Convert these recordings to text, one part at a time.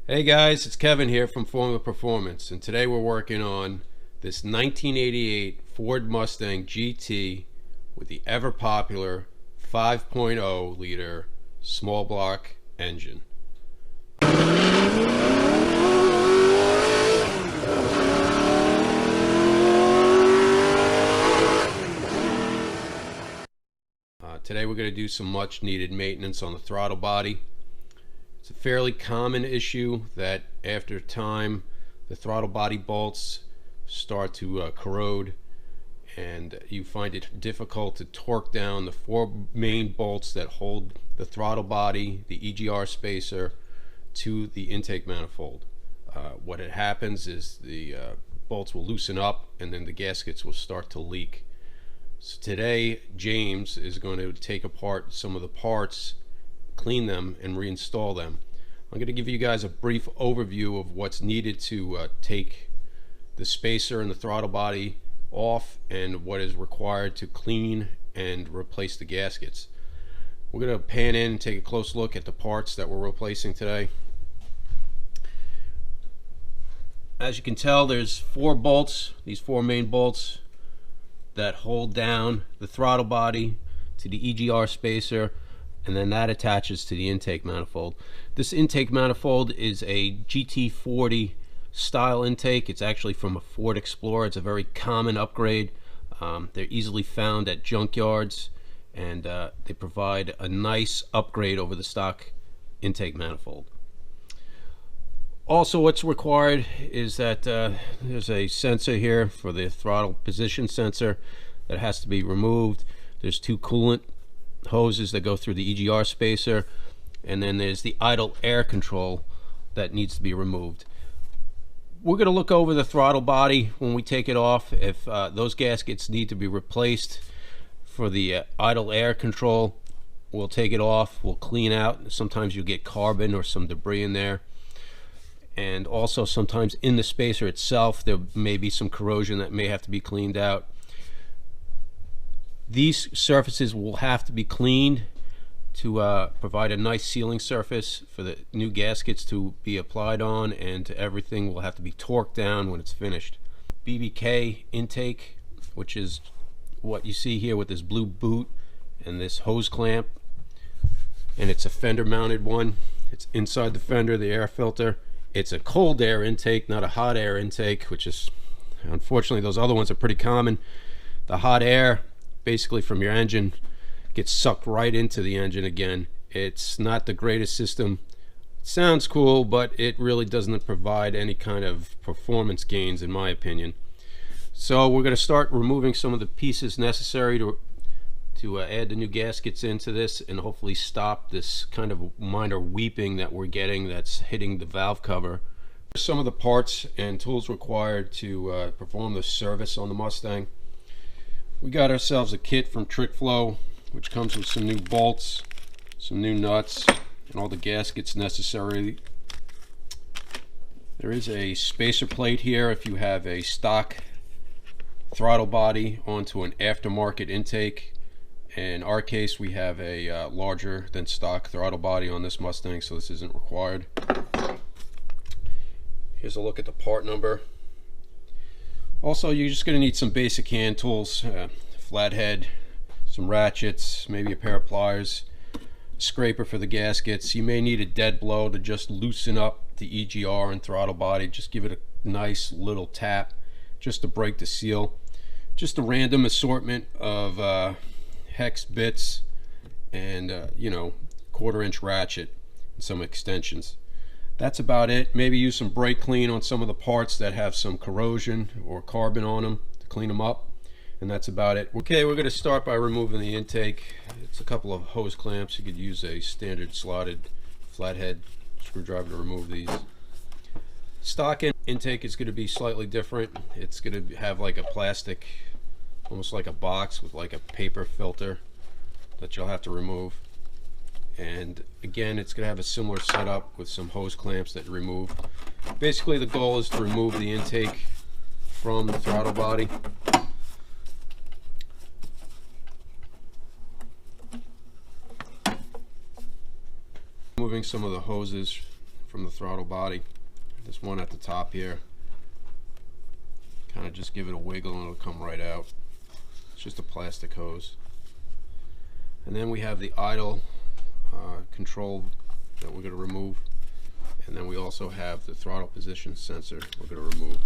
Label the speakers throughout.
Speaker 1: Hey guys, it's Kevin here from Formula Performance, and today we're working on this 1988 Ford Mustang GT with the ever popular 5.0 liter small block engine. Today we're going to do some much needed maintenance on the throttle body. It's a fairly common issue that after time the throttle body bolts start to corrode, and you find it difficult to torque down the four main bolts that hold the throttle body, the EGR spacer, to the intake manifold. What happens is the bolts will loosen up and then the gaskets will start to leak. So today James is going to take apart some of the parts, clean them, and reinstall them. I'm going to give you guys a brief overview of what's needed to take the spacer and the throttle body off and what is required to clean and replace the gaskets. We're going to pan in and take a close look at the parts that we're replacing today. As you can tell, there's four bolts, these four main bolts that hold down the throttle body to the EGR spacer, and then that attaches to the intake manifold. This intake manifold is a GT40 style intake. It's actually from a Ford Explorer. It's a very common upgrade. They're easily found at junkyards, and they provide a nice upgrade over the stock intake manifold. Also, what's required is that there's a sensor here for the throttle position sensor that has to be removed. There's two coolant hoses that go through the EGR spacer, and then there's the idle air control that needs to be removed. We're going to look over the throttle body when we take it off. If those gaskets need to be replaced, for the idle air control, we'll take it off, we'll clean out. Sometimes you'll get carbon or some debris in there, and also sometimes in the spacer itself there may be some corrosion that may have to be cleaned out. These surfaces will have to be cleaned to provide a nice sealing surface for the new gaskets to be applied on, and everything will have to be torqued down when it's finished. BBK intake, which is what you see here with this blue boot and this hose clamp, and it's a fender mounted one. It's inside the fender, the air filter. It's a cold air intake, not a hot air intake, which is, unfortunately, those other ones are pretty common. The hot air basically from your engine gets sucked right into the engine again. It's not the greatest system. It sounds cool, but it really doesn't provide any kind of performance gains in my opinion. So we're going to start removing some of the pieces necessary to add the new gaskets into this and hopefully stop this kind of minor weeping that we're getting that's hitting the valve cover. Some of the parts and tools required to perform the service on the Mustang. We got ourselves a kit from TrickFlow, which comes with some new bolts, some new nuts, and all the gaskets necessary. There is a spacer plate here if you have a stock throttle body onto an aftermarket intake. In our case, we have a larger than stock throttle body on this Mustang, so this isn't required. Here's a look at the part number. Also, you're just going to need some basic hand tools, flathead, some ratchets, maybe a pair of pliers, scraper for the gaskets. You may need a dead blow to just loosen up the EGR and throttle body. Just give it a nice little tap just to break the seal. Just a random assortment of hex bits and you know, 1/4 inch ratchet and some extensions. That's about it. Maybe use some brake clean on some of the parts that have some corrosion or carbon on them to clean them up, and that's about it. Okay, we're going to start by removing the intake. It's a couple of hose clamps. You could use a standard slotted flathead screwdriver to remove these. Stock intake is going to be slightly different. It's going to have like a plastic, almost like a box with like a paper filter that you'll have to remove. And again, it's going to have a similar setup with some hose clamps that you remove. Basically, the goal is to remove the intake from the throttle body. Removing some of the hoses from the throttle body. This one at the top here, kind of just give it a wiggle and it'll come right out. It's just a plastic hose. And then we have the idle control that we're going to remove, and then we also have the throttle position sensor we're going to remove.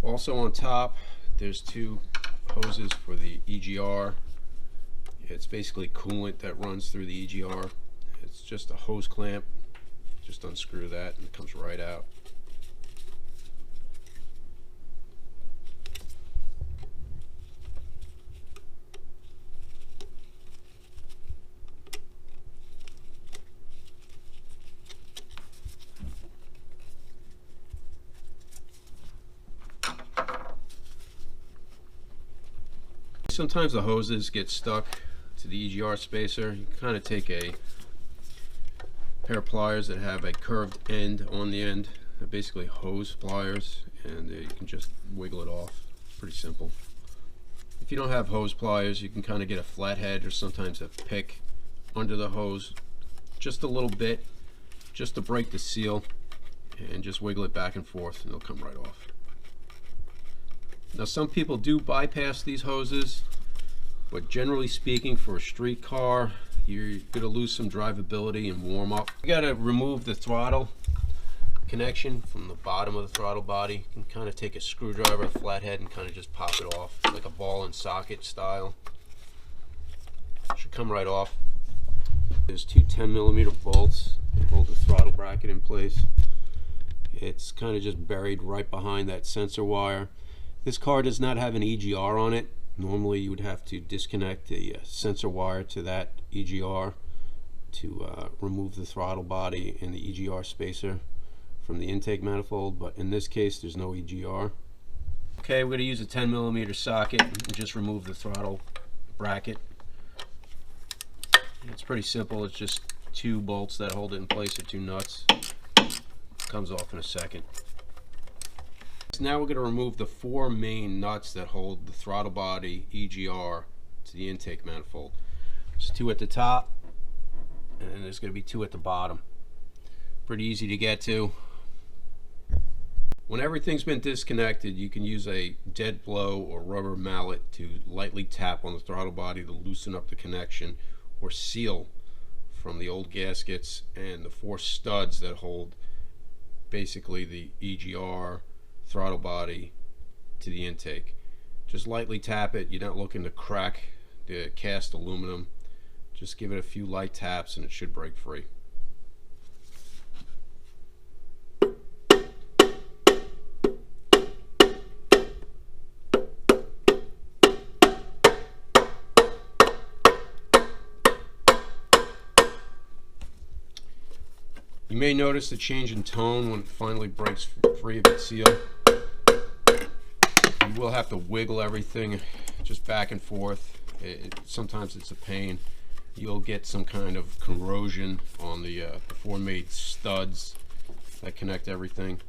Speaker 1: Also on top there's two hoses for the EGR. It's basically coolant that runs through the EGR. It's just a hose clamp. Just unscrew that and it comes right out. Sometimes the hoses get stuck to the EGR spacer. You kind of take a pair of pliers that have a curved end on the end. They're basically hose pliers, and you can just wiggle it off. Pretty simple. If you don't have hose pliers, you can kind of get a flathead or sometimes a pick under the hose just a little bit, just to break the seal, and just wiggle it back and forth and it'll come right off. Now some people do bypass these hoses, but generally speaking, for a street car, you're going to lose some drivability and warm up. You got to remove the throttle connection from the bottom of the throttle body. You can kind of take a screwdriver, a flathead, and kind of just pop it off like a ball and socket style. It should come right off. There's two 10mm bolts that hold the throttle bracket in place. It's kind of just buried right behind that sensor wire. This car does not have an EGR on it. Normally you would have to disconnect the sensor wire to that EGR to remove the throttle body and the EGR spacer from the intake manifold, but in this case there's no EGR. Okay, we're going to use a 10mm socket and just remove the throttle bracket. It's pretty simple. It's just two bolts that hold it in place, or two nuts. It comes off in a second. Now we're going to remove the four main nuts that hold the throttle body EGR to the intake manifold. There's two at the top, and there's going to be two at the bottom. Pretty easy to get to. When everything's been disconnected, you can use a dead blow or rubber mallet to lightly tap on the throttle body to loosen up the connection or seal from the old gaskets and the four studs that hold basically the EGR throttle body to the intake. Just lightly tap it. You're not looking to crack the cast aluminum. Just give it a few light taps and it should break free. You may notice the change in tone when it finally breaks free of its seal. You will have to wiggle everything just back and forth. Sometimes it's a pain. You'll get some kind of corrosion on the four made studs that connect everything.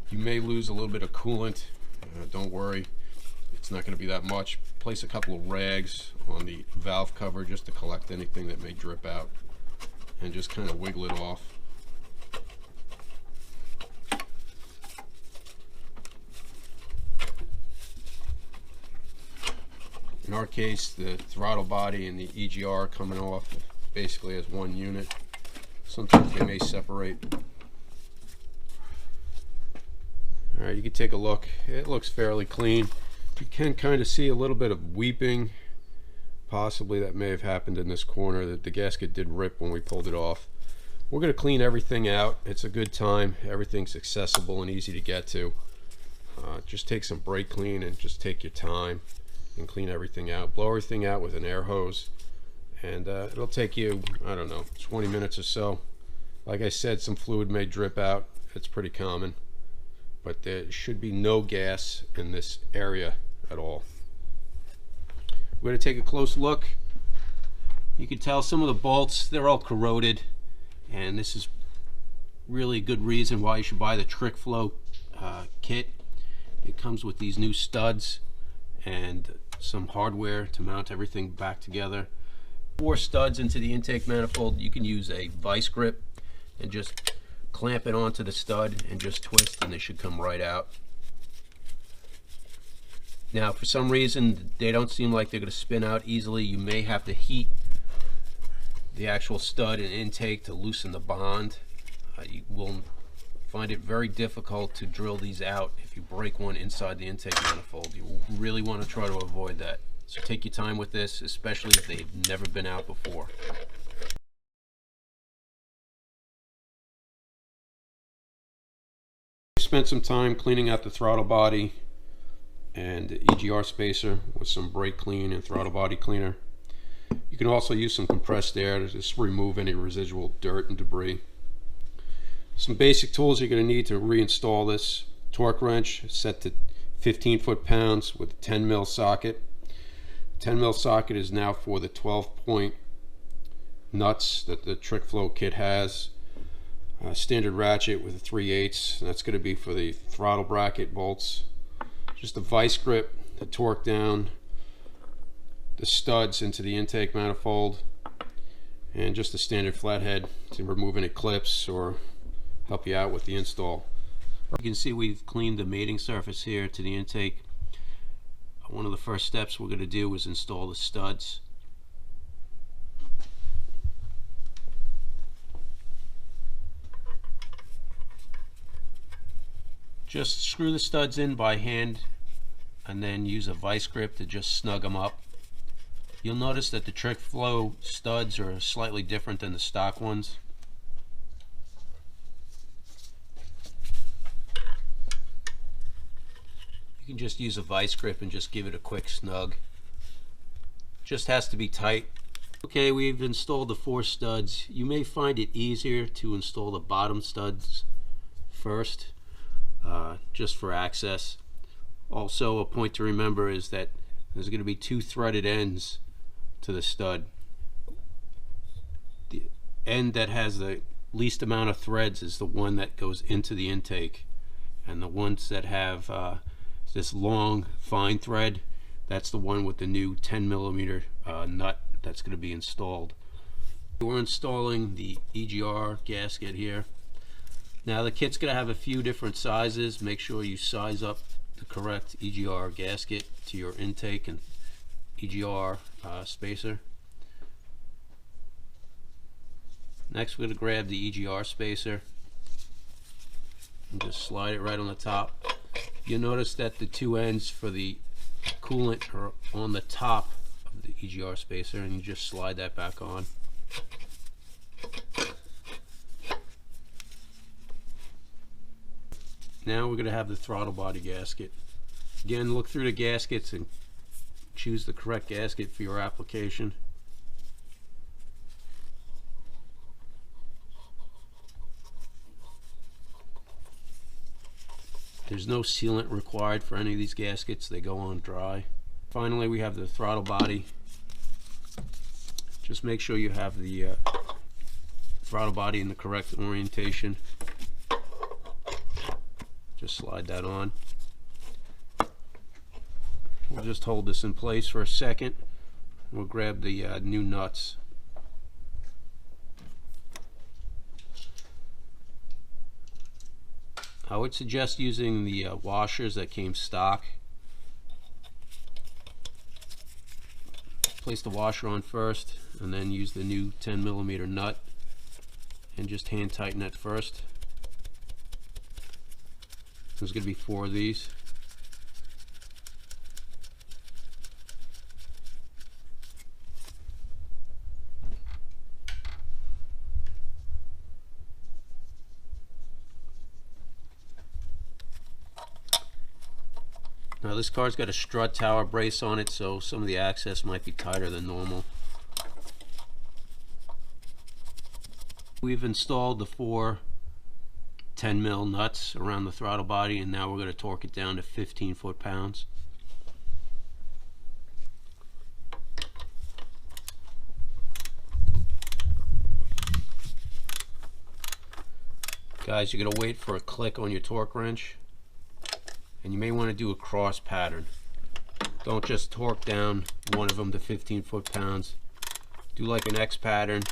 Speaker 1: You may lose a little bit of coolant. Don't worry, it's not going to be that much. Place a couple of rags on the valve cover just to collect anything that may drip out, and just kind of wiggle it off. In our case, the throttle body and the EGR are coming off basically as one unit. Sometimes they may separate. Alright, you can take a look. It looks fairly clean. You can kind of see a little bit of weeping. Possibly that may have happened in this corner, that the gasket did rip when we pulled it off. We're going to clean everything out. It's a good time. Everything's accessible and easy to get to. Just take some brake clean and just take your time and clean everything out. Blow everything out with an air hose, and it'll take you, I don't know, 20 minutes or so. Like I said, some fluid may drip out. It's pretty common, but there should be no gas in this area at all. We're going to take a close look. You can tell some of the bolts, they're all corroded, and this is really a good reason why you should buy the Trick Flow kit. It comes with these new studs and some hardware to mount everything back together. 4 studs into the intake manifold. You can use a vice grip and just clamp it onto the stud and just twist, and they should come right out. Now, for some reason, they don't seem like they're going to spin out easily. You may have to heat the actual stud and intake to loosen the bond. You will find it very difficult to drill these out if you break one inside the intake manifold. You really want to try to avoid that. So take your time with this, especially if they've never been out before. Spent some time cleaning out the throttle body and the EGR spacer with some brake clean and throttle body cleaner. You can also use some compressed air to just remove any residual dirt and debris. Some basic tools you're going to need to reinstall this: torque wrench set to 15 foot-pounds with a 10 mil socket. 10 mil socket is now for the 12-point nuts that the Trick Flow kit has. Standard ratchet with a 3/8, and that's going to be for the throttle bracket bolts. Just a vice grip to torque down the studs into the intake manifold, and just a standard flathead to remove any clips or help you out with the install. You can see we've cleaned the mating surface here to the intake. One of the first steps we're going to do is install the studs. Just screw the studs in by hand and then use a vice grip to just snug them up. You'll notice that the Trick Flow studs are slightly different than the stock ones. You can just use a vice grip and just give it a quick snug. Just has to be tight. Okay, we've installed the 4 studs. You may find it easier to install the bottom studs first, just for access. Also, a point to remember is that there's going to be 2 threaded ends to the stud. The end that has the least amount of threads is the one that goes into the intake, and the ones that have this long fine thread, that's the one with the new 10 millimeter nut that's going to be installed. We're installing the EGR gasket here. Now the kit's going to have a few different sizes. Make sure you size up the correct EGR gasket to your intake and EGR spacer. Next, we're going to grab the EGR spacer and just slide it right on the top. You'll notice that the 2 ends for the coolant are on the top of the EGR spacer, and you just slide that back on. Now we're going to have the throttle body gasket. Again, look through the gaskets and choose the correct gasket for your application. There's no sealant required for any of these gaskets. They go on dry. Finally, we have the throttle body. Just make sure you have the throttle body in the correct orientation. Just slide that on. We'll just hold this in place for a second. We'll grab the new nuts. I would suggest using the washers that came stock. Place the washer on first and then use the new 10 millimeter nut and just hand tighten it first. There's going to be 4 of these. Now this car's got a strut tower brace on it, so some of the access might be tighter than normal. We've installed the 4 10 mil nuts around the throttle body, and now we're going to torque it down to 15 foot-pounds. Guys, you're going to wait for a click on your torque wrench, and you may want to do a cross pattern. Don't just torque down one of them to 15 foot-pounds. Do like an X pattern.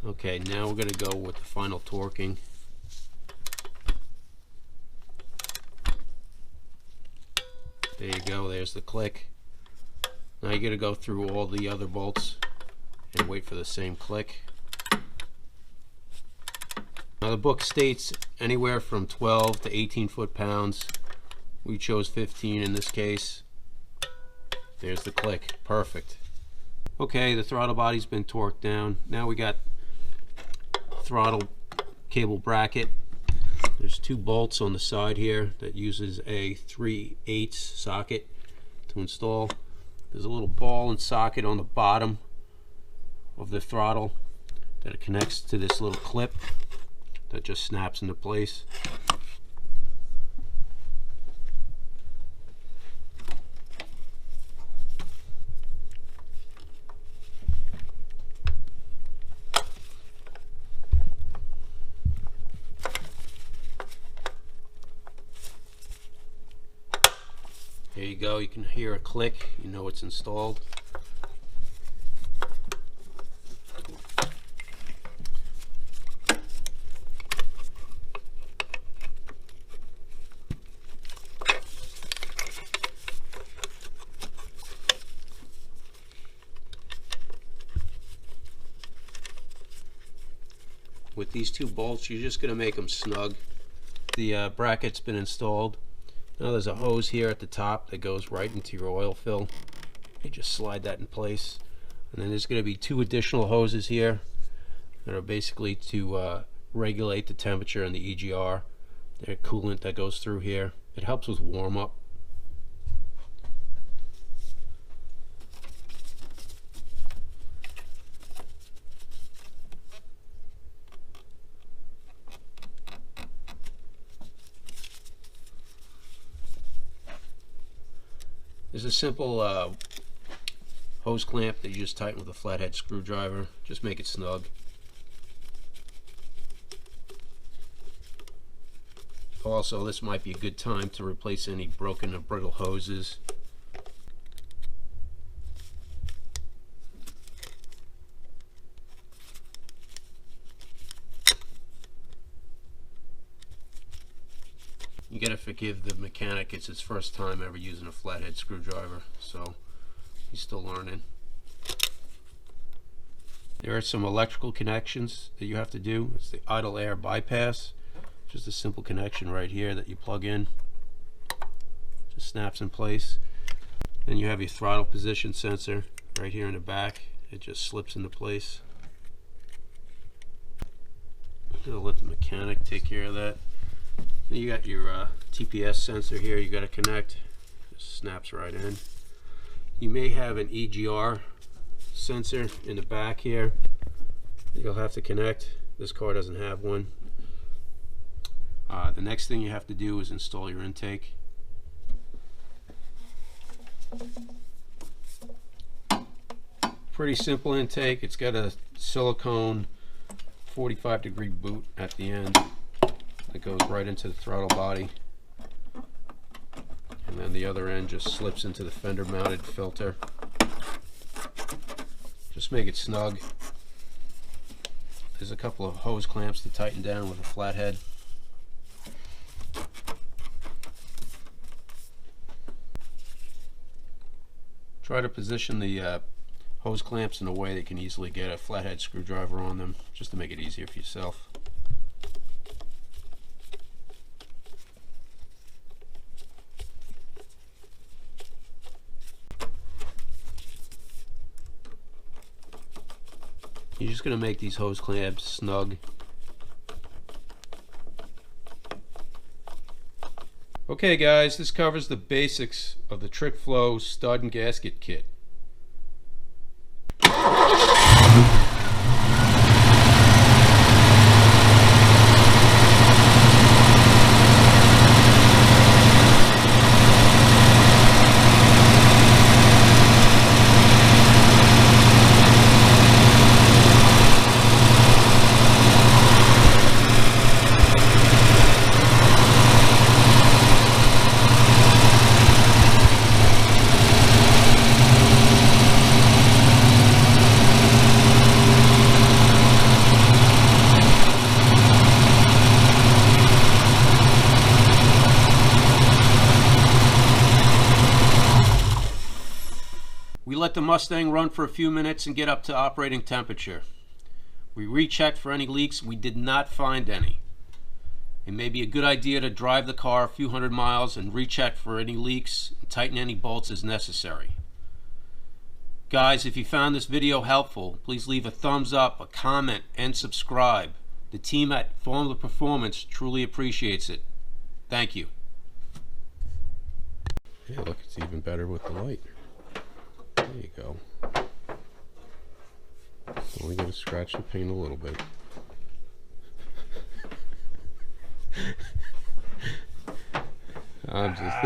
Speaker 1: Okay, now we're going to go with the final torquing. There you go, there's the click. Now you're going to go through all the other bolts and wait for the same click. Now the book states anywhere from 12 to 18 foot-pounds. We chose 15 in this case. There's the click, perfect. Okay, the throttle body's been torqued down. Now we got throttle cable bracket. There's two bolts on the side here that uses a 3/8 socket to install. There's a little ball and socket on the bottom of the throttle that it connects to this little clip that just snaps into place. There you go, you can hear a click, you know it's installed. With these two bolts, you're just going to make them snug. The bracket's been installed. Now there's a hose here at the top that goes right into your oil fill. You just slide that in place. And then there's going to be two additional hoses here that are basically to regulate the temperature and the EGR. There's coolant that goes through here. It helps with warm up. There's a simple hose clamp that you just tighten with a flathead screwdriver. Just make it snug. Also, this might be a good time to replace any broken or brittle hoses. You gotta forgive the mechanic, it's his first time ever using a flathead screwdriver, so he's still learning. There are some electrical connections that you have to do. It's the idle air bypass. Just a simple connection right here that you plug in. Just snaps in place. Then you have your throttle position sensor right here in the back. It just slips into place. I'm gonna let the mechanic take care of that. Then you got your TPS sensor here you got to connect. Just snaps right in. You may have an EGR sensor in the back here that you'll have to connect. This car doesn't have one. The next thing you have to do is install your intake. Pretty simple intake. It's got a silicone 45-degree boot at the end that goes right into the throttle body, and then the other end just slips into the fender mounted filter. Just make it snug. There's a couple of hose clamps to tighten down with a flathead. Try to position the hose clamps in a way that you can easily get a flathead screwdriver on them, just to make it easier for yourself. You're just going to make these hose clamps snug. Okay guys, this covers the basics of the Trick Flow stud and gasket kit. let the Mustang run for a few minutes and get up to operating temperature. We rechecked for any leaks. We did not find any. It may be a good idea to drive the car a few hundred miles and recheck for any leaks and tighten any bolts as necessary. Guys, if you found this video helpful, please leave a thumbs up, a comment, and subscribe. The team at Formulaperformance truly appreciates it. Thank you. Yeah, look, it's even better with the light. There you go. Only got to scratch the paint a little bit. I'm just...